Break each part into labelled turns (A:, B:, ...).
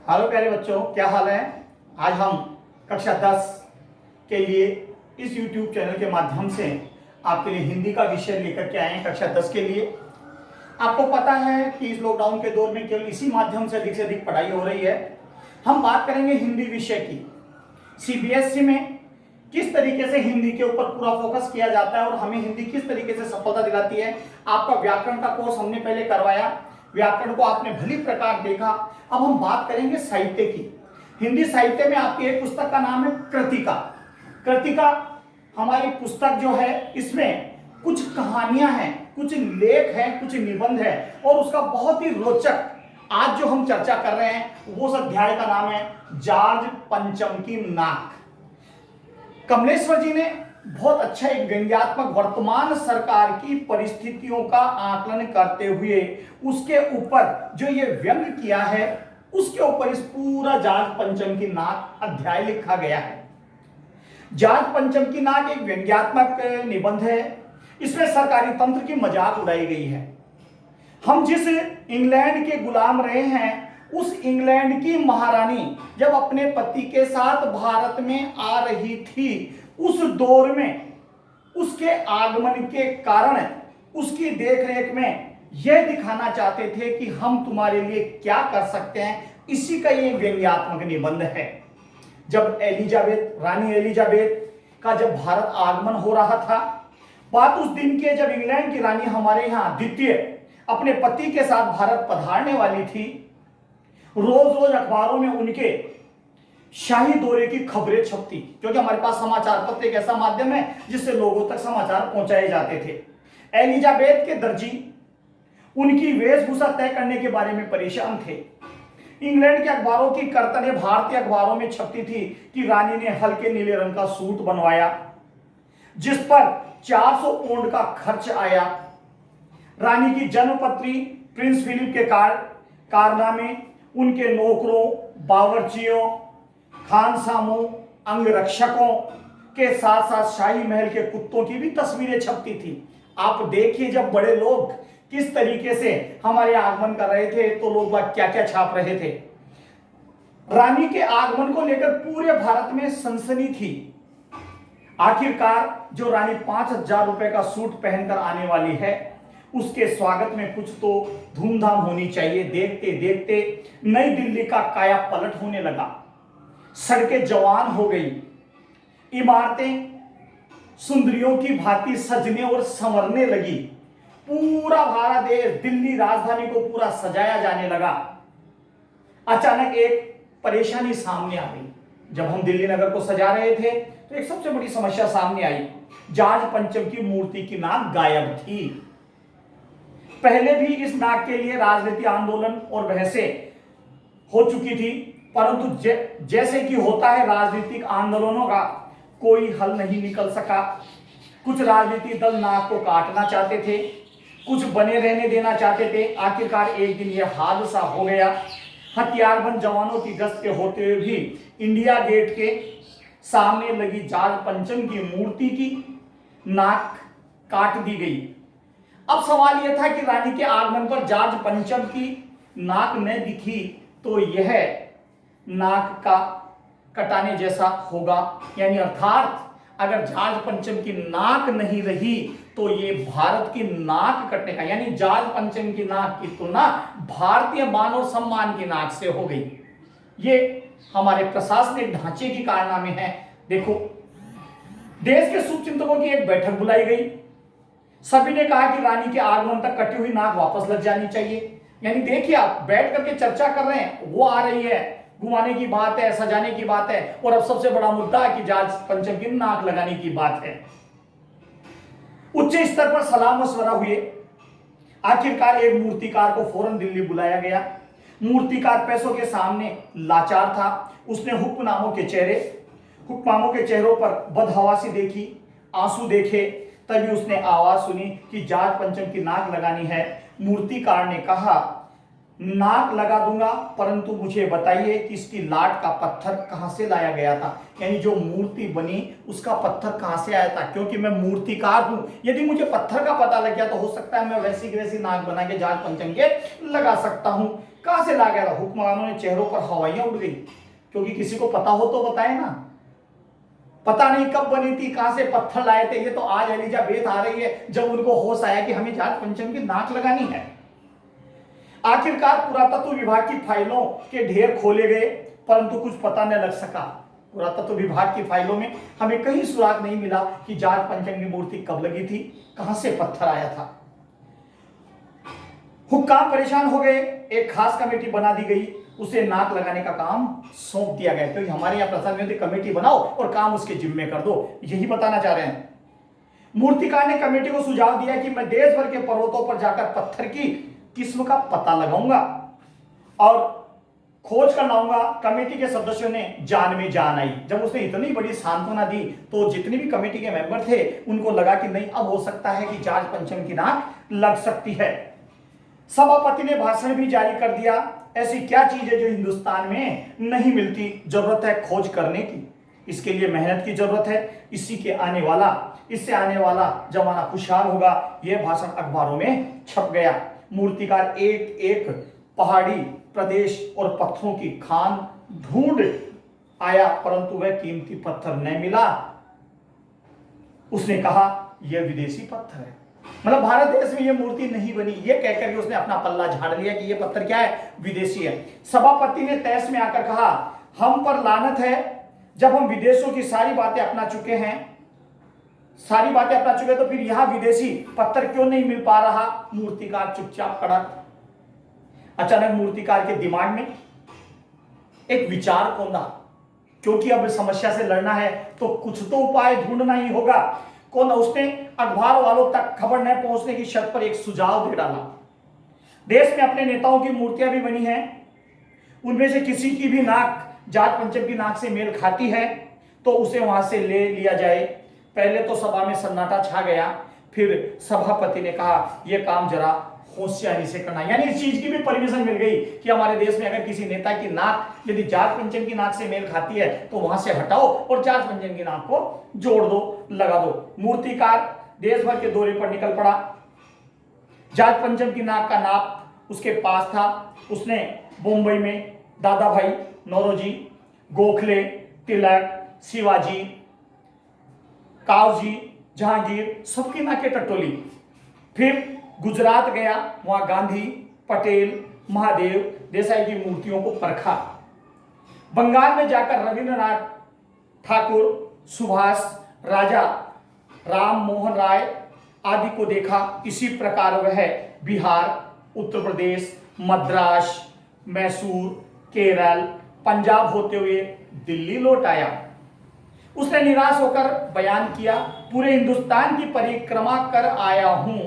A: Hello प्यारे बच्चों, क्या हाल है। आज हम कक्षा 10 के लिए इस YouTube चैनल के माध्यम से आपके लिए हिंदी का विषय लेकर के आए हैं। कक्षा 10 के लिए आपको पता है कि इस लॉकडाउन के दौर में केवल इसी माध्यम से अधिक पढ़ाई हो रही है। हम बात करेंगे हिंदी विषय की। CBSE में किस तरीके से हिंदी के ऊपर पूरा फोकस किया जाता है और हमें हिंदी किस तरीके से सफलता दिलाती है। आपका व्याकरण का कोर्स हमने पहले करवाया, व्याकरण को आपने भली प्रकार देखा। अब हम बात करेंगे साहित्य की। हिंदी साहित्य में आपकी एक पुस्तक का नाम है कृतिका। कृतिका हमारी पुस्तक जो है, इसमें कुछ कहानियां हैं, कुछ लेख हैं, कुछ निबंध है और उसका बहुत ही रोचक आज जो हम चर्चा कर रहे हैं वो अध्याय का नाम है जार्ज पंचम की नाक। कमलेश्वर जी ने बहुत अच्छा एक व्यंग्यात्मक वर्तमान सरकार की परिस्थितियों का आकलन करते हुए उसके ऊपर जो ये व्यंग किया है उसके ऊपर इस पूरा जार्ज पंचम की नाक अध्याय लिखा गया है। जार्ज पंचम की नाक एक व्यंग्यात्मक निबंध है। इसमें सरकारी तंत्र की मजाक उड़ाई गई है। हम जिस इंग्लैंड के गुलाम रहे हैं उस इंग्लैंड की महारानी जब अपने पति के साथ भारत में आ रही थी, उस दौर में उसके आगमन के कारण उसकी देखरेख में यह दिखाना चाहते थे कि हम तुम्हारे लिए क्या कर सकते हैं। इसी का ये व्यंग्यात्मक निबंध है। जब रानी एलिजाबेथ का जब भारत आगमन हो रहा था, बात उस दिन के जब इंग्लैंड की रानी हमारे यहाँ द्वितीय अपने पति के साथ भारत पधारने वाली थी, रोज रोज अखबारों में उनके शाही दौरे की खबरें छपती, क्योंकि हमारे पास समाचार पत्र एक ऐसा माध्यम है जिससे लोगों तक समाचार पहुंचाए जाते थे। एलिजाबेथ के दर्जी उनकी वेशभूषा तय करने के बारे में परेशान थे। इंग्लैंड के अखबारों की कर्तनें भारतीय अखबारों में छपती थी कि रानी ने हल्के नीले रंग का सूट बनवाया जिस पर 400 पौंड का खर्च आया। रानी की जन्मपत्री प्रिंस फिलिप के कारनामे, उनके नौकरों, बावर्चियों, खानसामों, अंगरक्षकों के साथ साथ शाही महल के कुत्तों की भी तस्वीरें छपती थी। आप देखिए जब बड़े लोग किस तरीके से हमारे आगमन कर रहे थे तो लोग बात क्या क्या छाप रहे थे। रानी के आगमन को लेकर पूरे भारत में सनसनी थी। आखिरकार जो रानी 5,000 रुपए का सूट पहनकर आने वाली है उसके स्वागत में कुछ तो धूमधाम होनी चाहिए। देखते देखते नई दिल्ली का काया पलट होने लगा। सड़कें जवान हो गई, इमारतें सुंदरियों की भांति सजने और संवरने लगी। पूरा भारत देश, दिल्ली राजधानी को पूरा सजाया जाने लगा। अचानक एक परेशानी सामने आ गई। जब हम दिल्ली नगर को सजा रहे थे तो एक सबसे बड़ी समस्या सामने आई। जार्ज पंचम की मूर्ति की नाक गायब थी। पहले भी इस नाक के लिए राजनीतिक आंदोलन और बहसें हो चुकी थी, परंतु जैसे कि होता है राजनीतिक आंदोलनों का कोई हल नहीं निकल सका। कुछ राजनीतिक दल नाक को काटना चाहते थे, कुछ बने रहने देना चाहते थे। आखिरकार एक दिन यह हादसा हो गया। हथियारबंद जवानों की गश्त के होते हुए भी इंडिया गेट के सामने लगी जार्ज पंचम की मूर्ति की नाक काट दी गई। अब सवाल यह था कि रानी के आगमन पर जार्ज पंचम की नाक न दिखी तो यह नाक का कटाने जैसा होगा, यानी अर्थात अगर जार्ज पंचम की नाक नहीं रही तो ये भारत की नाक कटने का, यानी जार्ज पंचम की नाक की तुलना भारतीय मान और सम्मान की नाक से हो गई। ये हमारे प्रशासनिक ढांचे की कारनामे है। देखो, देश के शुभचिंतकों की एक बैठक बुलाई गई। सभी ने कहा कि रानी के आगमन तक कटी हुई नाक वापस लग जानी चाहिए। यानी देखिए, आप बैठ करके चर्चा कर रहे हैं, वो आ रही है, घुमाने की बात है, सजाने की बात है, और अब सबसे बड़ा मुद्दा है कि जार्ज पंचम की नाक लगाने की बात है। उच्च स्तर पर सलाह मशवरा हुए। आखिरकार एक मूर्तिकार को फौरन दिल्ली बुलाया गया। मूर्तिकार पैसों के सामने लाचार था। उसने हुक्मनामों के चेहरों पर बदहवासी देखी, आंसू देखे। तभी उसने आवाज सुनी कि जार्ज पंचम की नाक लगानी है। मूर्तिकार ने कहा नाक लगा दूंगा, परंतु मुझे बताइए कि इसकी लाट का पत्थर कहां से लाया गया था, यानी जो मूर्ति बनी उसका पत्थर कहां से आया था, क्योंकि मैं मूर्तिकार हूं। यदि मुझे पत्थर का पता लग गया तो हो सकता है मैं वैसी की वैसी नाक बना के जाट पंचंगे लगा सकता हूं। कहां से ला गया था? हुक्मरानों ने चेहरों पर हवाइयां उड़ गई, क्योंकि किसी को पता हो तो बताए ना। पता नहीं कब बनी थी, कहां से पत्थर लाए थे, ये तो आज एलिजाबेथ आ रही है जब उनको होश आया कि हमें जाट पंचम की नाक लगानी है। आखिरकार पुरातत्व विभाग की फाइलों के ढेर खोले गए, परंतु कुछ पता न लग सका। पुरातत्व विभाग की फाइलों में हमें कहीं सुराग नहीं मिला कि जाट पंचम की मूर्ति कब लगी थी, कहां से पत्थर आया था। हुक्काम परेशान हो गए, एक खास कमेटी बना दी गई, उसे नाक लगाने का काम सौंप दिया गया। क्योंकि हमारे यहाँ प्रसाद में कमेटी बनाओ और काम उसके जिम्मे कर दो, यही बताना चाह रहे हैं। मूर्तिकार ने कमेटी को सुझाव दिया कि मैं देश भर के पर्वतों पर जाकर पत्थर की किस्म का पता लगाऊंगा और खोज कर लाऊंगा। कमेटी के सदस्यों ने जान में जान आई। जब उसने इतनी बड़ी सांत्वना दी तो जितने भी कमेटी के मेंबर थे उनको लगा कि नहीं, अब हो सकता है कि जाट पंचम की नाक लग सकती है। सभापति ने भाषण भी जारी कर दिया, ऐसी क्या चीज है जो हिंदुस्तान में नहीं मिलती, जरूरत है खोज करने की, इसके लिए मेहनत की जरूरत है, इससे आने वाला जमाना खुशहाल होगा। यह भाषण अखबारों में छप गया। मूर्तिकार एक एक पहाड़ी प्रदेश और पत्थरों की खान ढूंढ आया, परंतु वह कीमती पत्थर नहीं मिला। उसने कहा यह विदेशी पत्थर है, मतलब भारत देश में यह मूर्ति नहीं बनी। यह कहकर के उसने अपना पल्ला झाड़ लिया कि यह पत्थर क्या है, विदेशी है। सभापति ने तहस में आकर कहा, हम पर लानत है, जब हम विदेशों की सारी बातें अपना चुके तो फिर यहां विदेशी पत्थर क्यों नहीं मिल पा रहा। मूर्तिकार चुपचाप खड़ा। अचानक मूर्तिकार के दिमाग में एक विचार कौंधा, क्योंकि अब समस्या से लड़ना है तो कुछ तो उपाय ढूंढना ही होगा। उसने अखबार वालों तक खबर न पहुंचने की शर्त पर एक सुझाव दे डाला। देश में अपने नेताओं की मूर्तियां भी बनी हैं, उनमें से किसी की भी नाक जाट पंचम की नाक से मेल खाती है तो उसे वहां से ले लिया जाए। पहले तो सभा में सन्नाटा छा गया, फिर सभापति ने कहा यह काम जरा होशियारी से करना, यानी इस चीज की भी परमिशन मिल गई कि हमारे देश में अगर किसी नेता की नाक यदि जाट पंचम की नाक से मेल खाती है तो वहां से हटाओ और जाट पंचम की नाक को जोड़ दो, लगा दो। मूर्तिकार देश भर के दौरे पर निकल पड़ा। जाट पंचम की नाक का नाप उसके पास था। उसने मुंबई में दादा भाई नौरोजी, गोखले, तिलक, शिवाजी, कावजी, जहांगीर सबकी नाकें टटोली। फिर गुजरात गया, वहां गांधी, पटेल, महादेव, देसाई की मूर्तियों को परखा। बंगाल में जाकर रविंद्रनाथ ठाकुर, सुभाष, राजा राम मोहन राय आदि को देखा। इसी प्रकार वह बिहार, उत्तर प्रदेश, मद्रास, मैसूर, केरल, पंजाब होते हुए दिल्ली लौट आया। उसने निराश होकर बयान किया, पूरे हिंदुस्तान की परिक्रमा कर आया हूं,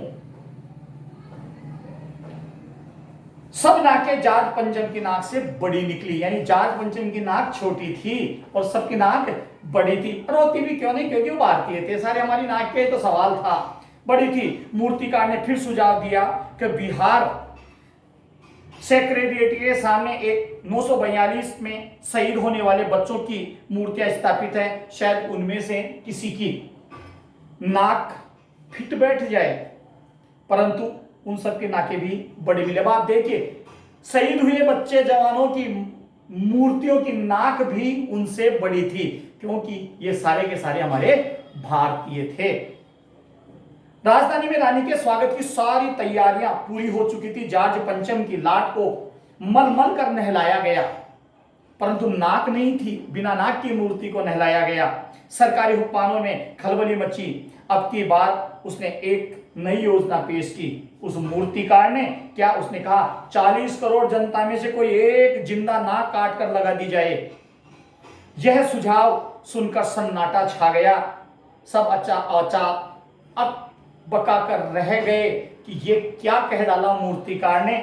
A: सब नाकें जाट पंचम की नाक से बड़ी निकली। यानी जाट पंचम की नाक छोटी थी और सबकी नाक बड़ी थी। रोती भी क्यों नहीं, क्योंकि वो भारतीय थे सारे, हमारी नाक के तो सवाल था, बड़ी थी। मूर्तिकार ने फिर सुझाव दिया कि बिहार सेक्रेटरिएट के सामने एक 942 में शहीद होने वाले बच्चों की मूर्तियां स्थापित है, शायद उनमें से किसी की नाक फिट बैठ जाए, परंतु उन सब की नाकें भी बड़ी मिले। आप देखिए, शहीद हुए बच्चे जवानों की मूर्तियों की नाक भी उनसे बड़ी थी, क्योंकि ये सारे के सारे हमारे भारतीय थे। राजधानी में रानी के स्वागत की सारी तैयारियां पूरी हो चुकी थी। जाट पंचम की लाट को मल कर नहलाया गया, परंतु नाक नहीं थी। बिना नाक की मूर्ति को नहलाया गया। सरकारी हुक्मानों में खलबली मची। अब की बार उसने एक नई योजना पेश की। उस मूर्तिकार ने क्या, उसने कहा 40 करोड़ जनता में से कोई एक जिंदा नाक काट कर लगा दी जाए। यह सुझाव सुनकर सन्नाटा छा गया। सब अब बका कर रह गए कि ये क्या कह डाला मूर्तिकार ने।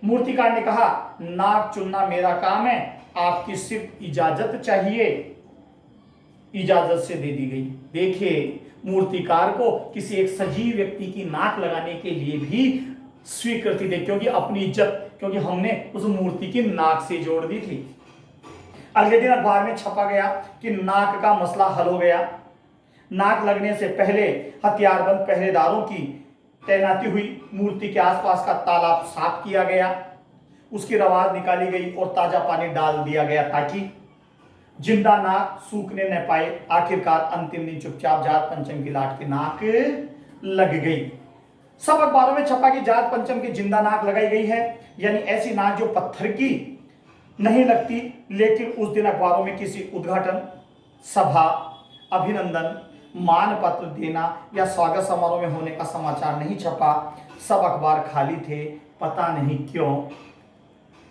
A: मूर्तिकार ने कहा, नाक चुनना मेरा काम है, आपकी सिर्फ इजाजत चाहिए। इजाजत से दे दी गई। देखिए, मूर्तिकार को किसी एक सजीव व्यक्ति की नाक लगाने के लिए भी स्वीकृति दे, क्योंकि अपनी इज्जत, क्योंकि हमने उस मूर्ति की नाक से जोड़ दी थी। अगले दिन अखबार में छपा गया कि नाक का मसला हल हो गया। नाक लगने से पहले हथियारबंद पहरेदारों की तैनाती हुई, मूर्ति के आसपास का तालाब साफ किया गया, उसकी रवाज निकाली गई और ताजा पानी डाल दिया गया ताकि जिंदा नाक सूखने न पाए। आखिरकार अंतिम दिन चुपचाप जात पंचम की लाट की नाक लग गई। सब अखबारों में छपा कि जात पंचम की जिंदा नाक लगाई गई है, यानी ऐसी नाक जो पत्थर की नहीं लगती। लेकिन उस दिन अखबारों में किसी उद्घाटन सभा, अभिनंदन, मान पत्र देना या स्वागत समारोह में होने का समाचार नहीं छपा। सब अखबार खाली थे, पता नहीं क्यों।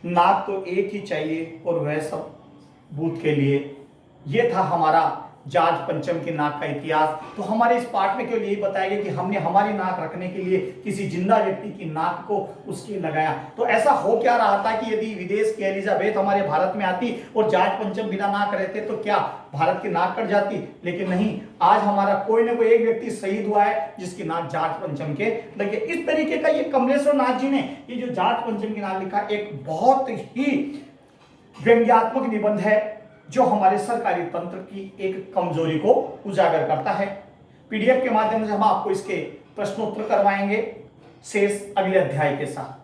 A: नाक तो एक ही चाहिए और वह सब बूथ के लिए। यह था हमारा जाट पंचम की नाक का इतिहास। तो हमारे इस पाठ में केवल यही बताया गया कि हमने हमारी नाक रखने के लिए किसी जिंदा व्यक्ति की नाक को उसके लगाया। तो ऐसा हो क्या रहा था कि यदि विदेश की एलिजाबेथ हमारे भारत में आती और जाट पंचम बिना नाक रहते तो क्या भारत की नाक कट जाती? लेकिन नहीं, आज हमारा कोई ना कोई एक व्यक्ति शहीद हुआ है जिसकी नाक जाट पंचम के लगे। इस तरीके का ये कमलेश्वर नाथ जी ने ये जो जाट पंचम की नाक लिखा, एक बहुत ही व्यंग्यात्मक निबंध है जो हमारे सरकारी तंत्र की एक कमजोरी को उजागर करता है। पीडीएफ के माध्यम से हम आपको इसके प्रश्नोत्तर करवाएंगे शेष अगले अध्याय के साथ।